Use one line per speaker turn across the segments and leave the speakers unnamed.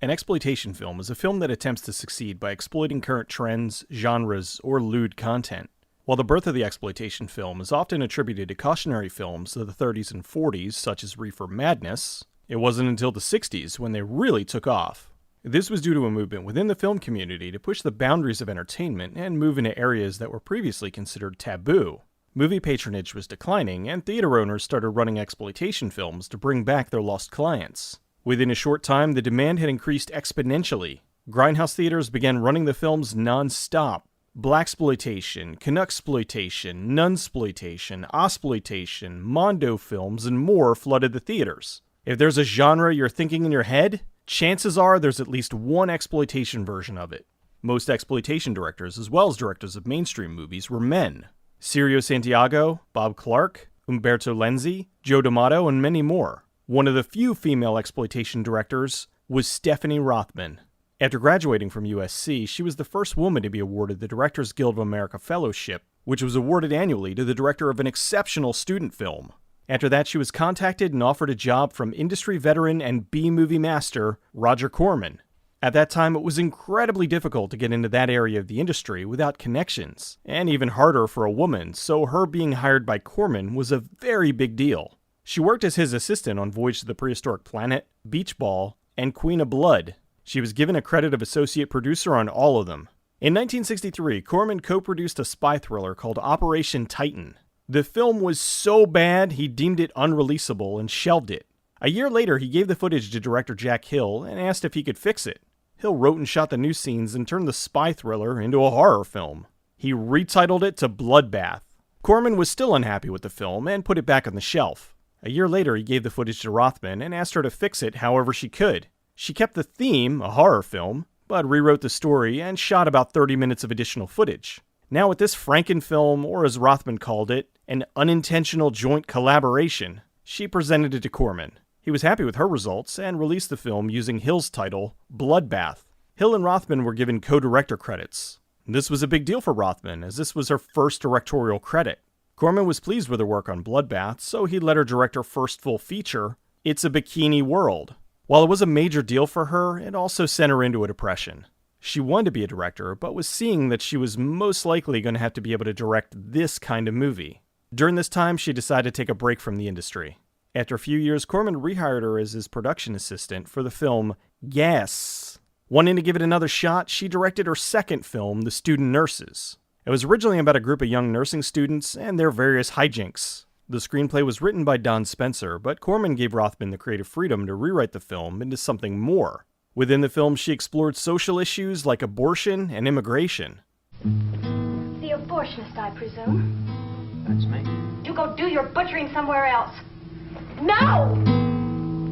An exploitation film is a film that attempts to succeed by exploiting current trends, genres, or lewd content. While the birth of the exploitation film is often attributed to cautionary films of the 30s and 40s, such as Reefer Madness, it wasn't until the 60s when they really took off. This was due to a movement within the film community to push the boundaries of entertainment and move into areas that were previously considered taboo. Movie patronage was declining, and theater owners started running exploitation films to bring back their lost clients. Within a short time, the demand had increased exponentially. Grindhouse theaters began running the films non-stop. Blaxploitation, Canucksploitation, Nunsploitation, Osploitation, Mondo films, and more flooded the theaters. If there's a genre you're thinking in your head, chances are there's at least one exploitation version of it. Most exploitation directors, as well as directors of mainstream movies, were men. Cirio Santiago, Bob Clark, Umberto Lenzi, Joe D'Amato, and many more. One of the few female exploitation directors was Stephanie Rothman. After graduating from USC, she was the first woman to be awarded the Directors Guild of America Fellowship, which was awarded annually to the director of an exceptional student film. After that, she was contacted and offered a job from industry veteran and B-movie master Roger Corman. At that time, it was incredibly difficult to get into that area of the industry without connections, and even harder for a woman, so her being hired by Corman was a very big deal. She worked as his assistant on Voyage to the Prehistoric Planet, Beach Ball, and Queen of Blood. She was given a credit of associate producer on all of them. In 1963, Corman co-produced a spy thriller called Operation Titan. The film was so bad, he deemed it unreleasable and shelved it. A year later, he gave the footage to director Jack Hill and asked if he could fix it. Hill wrote and shot the new scenes and turned the spy thriller into a horror film. He retitled it to Bloodbath. Corman was still unhappy with the film and put it back on the shelf. A year later, he gave the footage to Rothman and asked her to fix it however she could. She kept the theme, a horror film, but rewrote the story and shot about 30 minutes of additional footage. Now with this Frankenfilm, or as Rothman called it, an unintentional joint collaboration, she presented it to Corman. He was happy with her results and released the film using Hill's title, Bloodbath. Hill and Rothman were given co-director credits. This was a big deal for Rothman, as this was her first directorial credit. Corman was pleased with her work on Bloodbath, so he let her direct her first full feature, It's a Bikini World. While it was a major deal for her, it also sent her into a depression. She wanted to be a director, but was seeing that she was most likely going to have to be able to direct this kind of movie. During this time, she decided to take a break from the industry. After a few years, Corman rehired her as his production assistant for the film Yes. Wanting to give it another shot, she directed her second film, The Student Nurses. It was originally about a group of young nursing students and their various hijinks. The screenplay was written by Don Spencer, but Corman gave Rothman the creative freedom to rewrite the film into something more. Within the film, she explored social issues like abortion and immigration.
The abortionist, I presume.
That's me.
You go do your butchering somewhere else. No!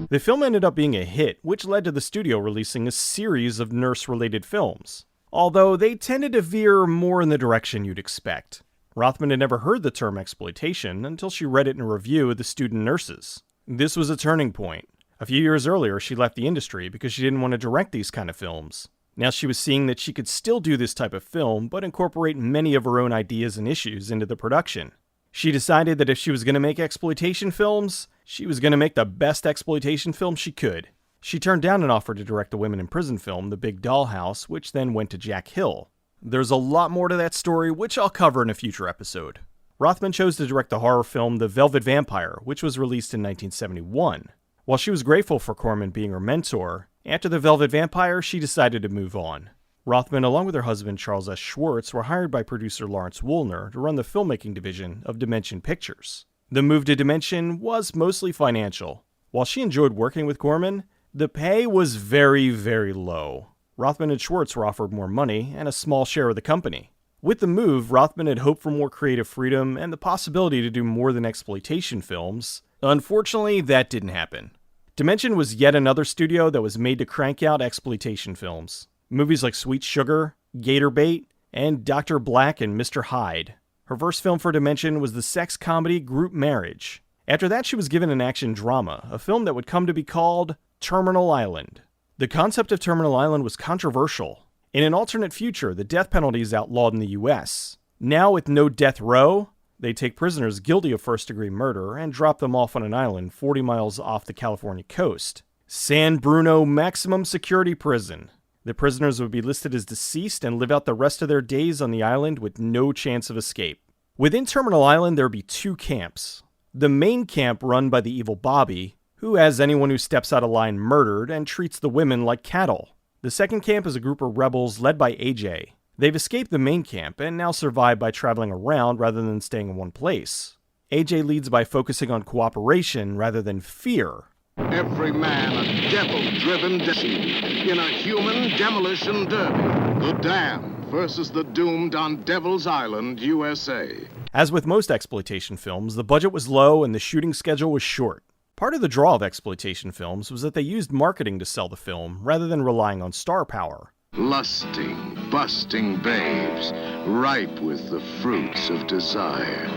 The film ended up being a hit, which led to the studio releasing a series of nurse-related films. Although they tended to veer more in the direction you'd expect. Rothman had never heard the term exploitation until she read it in a review of The Student Nurses. This was a turning point. A few years earlier, she left the industry because she didn't want to direct these kind of films. Now she was seeing that she could still do this type of film, but incorporate many of her own ideas and issues into the production. She decided that if she was going to make exploitation films, she was going to make the best exploitation film she could. She turned down an offer to direct the women in prison film, The Big Dollhouse, which then went to Jack Hill. There's a lot more to that story, which I'll cover in a future episode. Rothman chose to direct the horror film The Velvet Vampire, which was released in 1971. While she was grateful for Corman being her mentor, after The Velvet Vampire, she decided to move on. Rothman, along with her husband Charles S. Schwartz, were hired by producer Lawrence Woolner to run the filmmaking division of Dimension Pictures. The move to Dimension was mostly financial. While she enjoyed working with Corman, the pay was very, very low. Rothman and Schwartz were offered more money and a small share of the company. With the move, Rothman had hoped for more creative freedom and the possibility to do more than exploitation films. Unfortunately, that didn't happen. Dimension was yet another studio that was made to crank out exploitation films. Movies like Sweet Sugar, Gator Bait, and Dr. Black and Mr. Hyde. Her first film for Dimension was the sex comedy Group Marriage. After that, she was given an action drama, a film that would come to be called Terminal Island. The concept of Terminal Island was controversial. In an alternate future, the death penalty is outlawed in the US. Now, with no death row, they take prisoners guilty of first-degree murder and drop them off on an island 40 miles off the California coast. San Bruno Maximum Security Prison. The prisoners would be listed as deceased and live out the rest of their days on the island with no chance of escape. Within Terminal Island, there would be 2 camps. The main camp run by the evil Bobby, who has anyone who steps out of line murdered and treats the women like cattle. The second camp is a group of rebels led by AJ. They've escaped the main camp and now survive by traveling around rather than staying in one place. AJ leads by focusing on cooperation rather than fear.
Every man a devil-driven machine in a human demolition derby. The Damned versus the Doomed on Devil's Island, USA.
As with most exploitation films, the budget was low and the shooting schedule was short. Part of the draw of exploitation films was that they used marketing to sell the film rather than relying on star power.
Lusting, busting babes, ripe with the fruits of desire.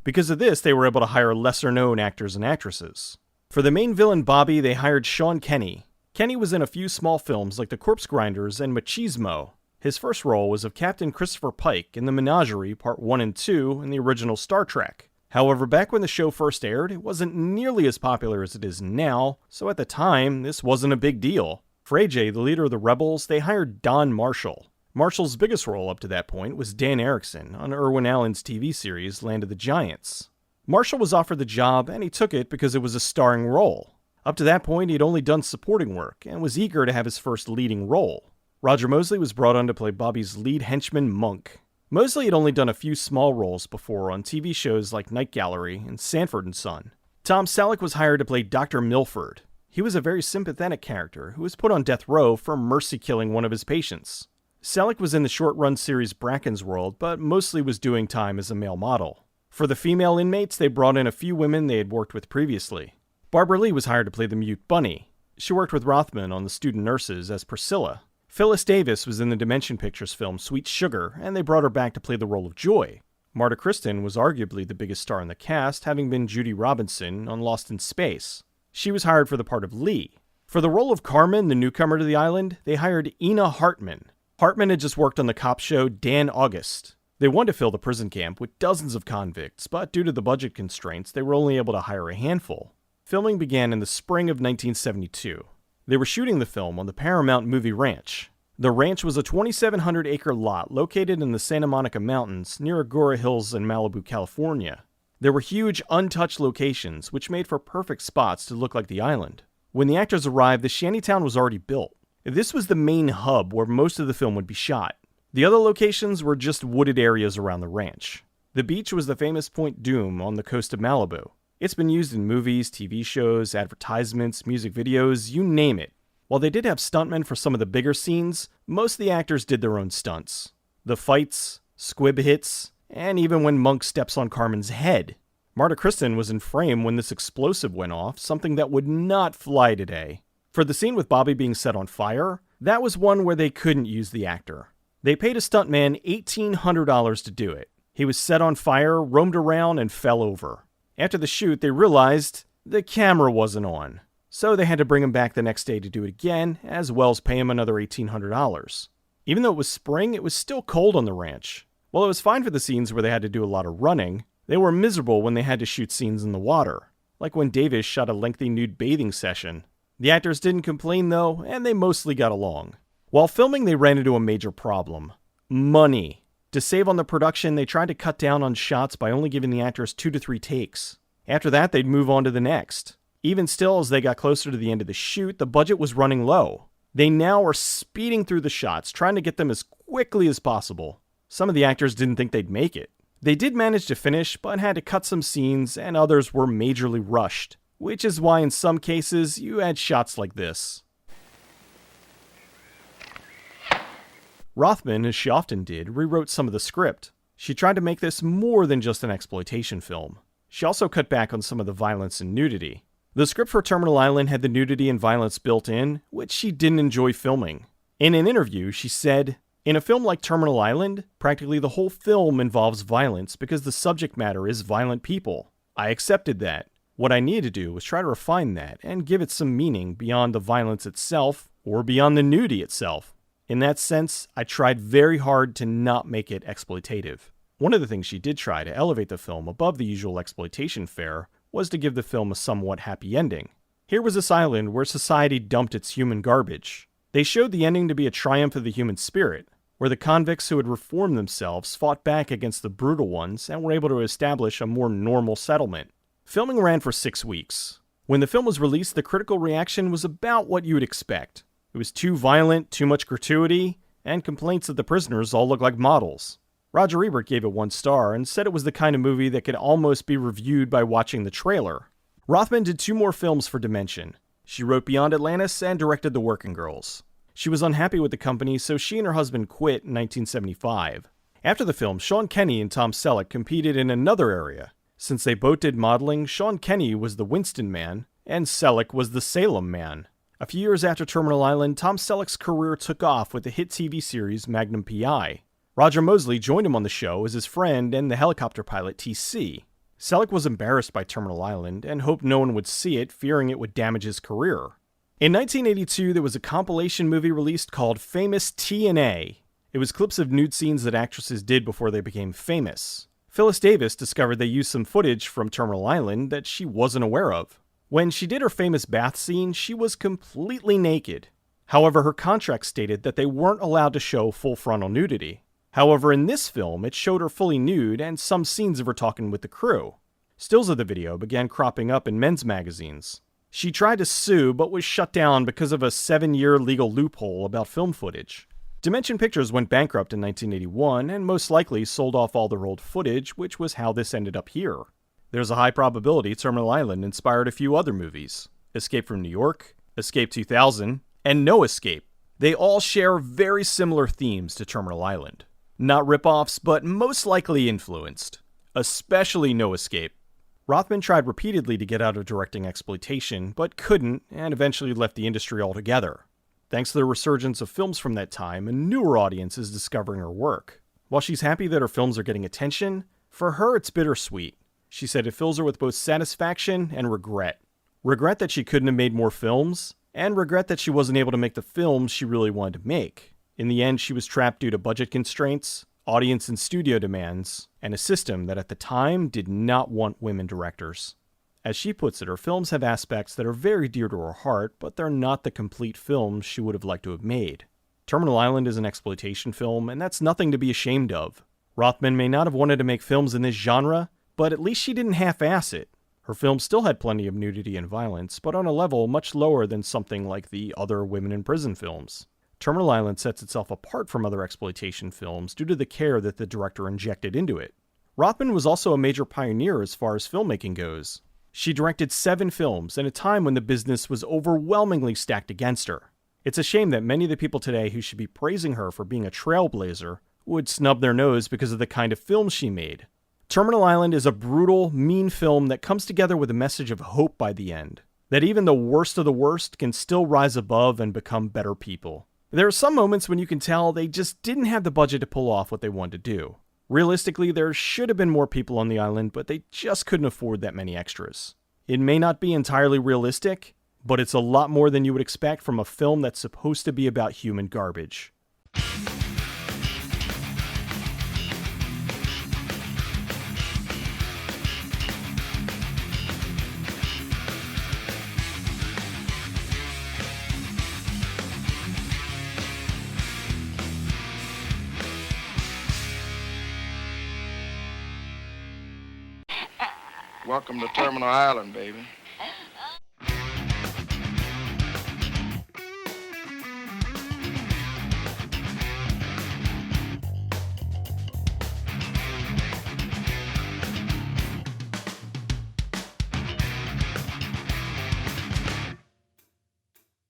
Because of this, they were able to hire lesser-known actors and actresses. For the main villain Bobby, they hired Sean Kenny. Kenny was in a few small films like The Corpse Grinders and Machismo. His first role was of Captain Christopher Pike in The Menagerie Part 1 and 2 in the original Star Trek. However, back when the show first aired, it wasn't nearly as popular as it is now, so at the time, this wasn't a big deal. For AJ, the leader of the rebels, they hired Don Marshall. Marshall's biggest role up to that point was Dan Erickson on Irwin Allen's TV series Land of the Giants. Marshall was offered the job, and he took it because it was a starring role. Up to that point, he'd only done supporting work, and was eager to have his first leading role. Roger Mosley was brought on to play Bobby's lead henchman, Monk. Mosley had only done a few small roles before on TV shows like Night Gallery and Sanford & Son. Tom Selleck was hired to play Dr. Milford. He was a very sympathetic character who was put on death row for mercy killing one of his patients. Selleck was in the short-run series Bracken's World, but mostly was doing time as a male model. For the female inmates, they brought in a few women they had worked with previously. Barbara Lee was hired to play the mute Bunny. She worked with Rothman on The Student Nurses as Priscilla. Phyllis Davis was in the Dimension Pictures film Sweet Sugar, and they brought her back to play the role of Joy. Marta Kristen was arguably the biggest star in the cast, having been Judy Robinson on Lost in Space. She was hired for the part of Lee. For the role of Carmen, the newcomer to the island, they hired Ina Hartman. Hartman had just worked on the cop show Dan August. They wanted to fill the prison camp with dozens of convicts, but due to the budget constraints, they were only able to hire a handful. Filming began in the spring of 1972. They were shooting the film on the Paramount Movie Ranch. The ranch was a 2,700-acre lot located in the Santa Monica Mountains near Agora Hills in Malibu, California. There were huge, untouched locations, which made for perfect spots to look like the island. When the actors arrived, the shantytown was already built. This was the main hub where most of the film would be shot. The other locations were just wooded areas around the ranch. The beach was the famous Point Dume on the coast of Malibu. It's been used in movies, TV shows, advertisements, music videos, you name it. While they did have stuntmen for some of the bigger scenes, most of the actors did their own stunts. The fights, squib hits, and even when Monk steps on Carmen's head. Marta Kristen was in frame when this explosive went off, something that would not fly today. For the scene with Bobby being set on fire, that was one where they couldn't use the actor. They paid a stuntman $1,800 to do it. He was set on fire, roamed around, and fell over. After the shoot, they realized the camera wasn't on. So they had to bring him back the next day to do it again, as well as pay him another $1,800. Even though it was spring, it was still cold on the ranch. While it was fine for the scenes where they had to do a lot of running, they were miserable when they had to shoot scenes in the water, like when Davis shot a lengthy nude bathing session. The actors didn't complain though, and they mostly got along. While filming, they ran into a major problem. Money. To save on the production, they tried to cut down on shots by only giving the actors 2 to 3 takes. After that, they'd move on to the next. Even still, as they got closer to the end of the shoot, the budget was running low. They now are speeding through the shots, trying to get them as quickly as possible. Some of the actors didn't think they'd make it. They did manage to finish, but had to cut some scenes, and others were majorly rushed, which is why in some cases, you had shots like this. Rothman, as she often did, rewrote some of the script. She tried to make this more than just an exploitation film. She also cut back on some of the violence and nudity. The script for Terminal Island had the nudity and violence built in, which she didn't enjoy filming. In an interview, she said, "In a film like Terminal Island, practically the whole film involves violence because the subject matter is violent people. I accepted that. What I needed to do was try to refine that and give it some meaning beyond the violence itself or beyond the nudity itself. In that sense, I tried very hard to not make it exploitative." One of the things she did try to elevate the film above the usual exploitation fare was to give the film a somewhat happy ending. Here was this island where society dumped its human garbage. They showed the ending to be a triumph of the human spirit, where the convicts who had reformed themselves fought back against the brutal ones and were able to establish a more normal settlement. Filming ran for 6 weeks. When the film was released, the critical reaction was about what you would expect. It was too violent, too much gratuity, and complaints that the prisoners all looked like models. Roger Ebert gave it 1 star and said it was the kind of movie that could almost be reviewed by watching the trailer. Rothman did 2 more films for Dimension. She wrote Beyond Atlantis and directed The Working Girls. She was unhappy with the company, so she and her husband quit in 1975. After the film, Sean Kenny and Tom Selleck competed in another area. Since they both did modeling, Sean Kenny was the Winston Man, and Selleck was the Salem Man. A few years after Terminal Island, Tom Selleck's career took off with the hit TV series Magnum P.I. Roger Mosley joined him on the show as his friend and the helicopter pilot T.C. Selleck was embarrassed by Terminal Island and hoped no one would see it, fearing it would damage his career. In 1982, there was a compilation movie released called Famous T&A. It was clips of nude scenes that actresses did before they became famous. Phyllis Davis discovered they used some footage from Terminal Island that she wasn't aware of. When she did her famous bath scene, she was completely naked. However, her contract stated that they weren't allowed to show full frontal nudity. However, in this film, it showed her fully nude and some scenes of her talking with the crew. Stills of the video began cropping up in men's magazines. She tried to sue, but was shut down because of a 7-year legal loophole about film footage. Dimension Pictures went bankrupt in 1981 and most likely sold off all their old footage, which was how this ended up here. There's a high probability Terminal Island inspired a few other movies. Escape from New York, Escape 2000, and No Escape. They all share very similar themes to Terminal Island. Not rip-offs, but most likely influenced. Especially No Escape. Rothman tried repeatedly to get out of directing exploitation, but couldn't, and eventually left the industry altogether. Thanks to the resurgence of films from that time, a newer audience is discovering her work. While she's happy that her films are getting attention, for her it's bittersweet. She said it fills her with both satisfaction and regret. Regret that she couldn't have made more films, and regret that she wasn't able to make the films she really wanted to make. In the end, she was trapped due to budget constraints, audience and studio demands, and a system that at the time did not want women directors. As she puts it, her films have aspects that are very dear to her heart, but they're not the complete films she would have liked to have made. Terminal Island is an exploitation film, and that's nothing to be ashamed of. Rothman may not have wanted to make films in this genre, but at least she didn't half-ass it. Her films still had plenty of nudity and violence, but on a level much lower than something like the other women in prison films. Terminal Island sets itself apart from other exploitation films due to the care that the director injected into it. Rothman was also a major pioneer as far as filmmaking goes. She directed 7 films in a time when the business was overwhelmingly stacked against her. It's a shame that many of the people today who should be praising her for being a trailblazer would snub their nose because of the kind of films she made. Terminal Island is a brutal, mean film that comes together with a message of hope by the end. That even the worst of the worst can still rise above and become better people. There are some moments when you can tell they just didn't have the budget to pull off what they wanted to do. Realistically, there should have been more people on the island, but they just couldn't afford that many extras. It may not be entirely realistic, but it's a lot more than you would expect from a film that's supposed to be about human garbage.
Welcome to Terminal Island, baby.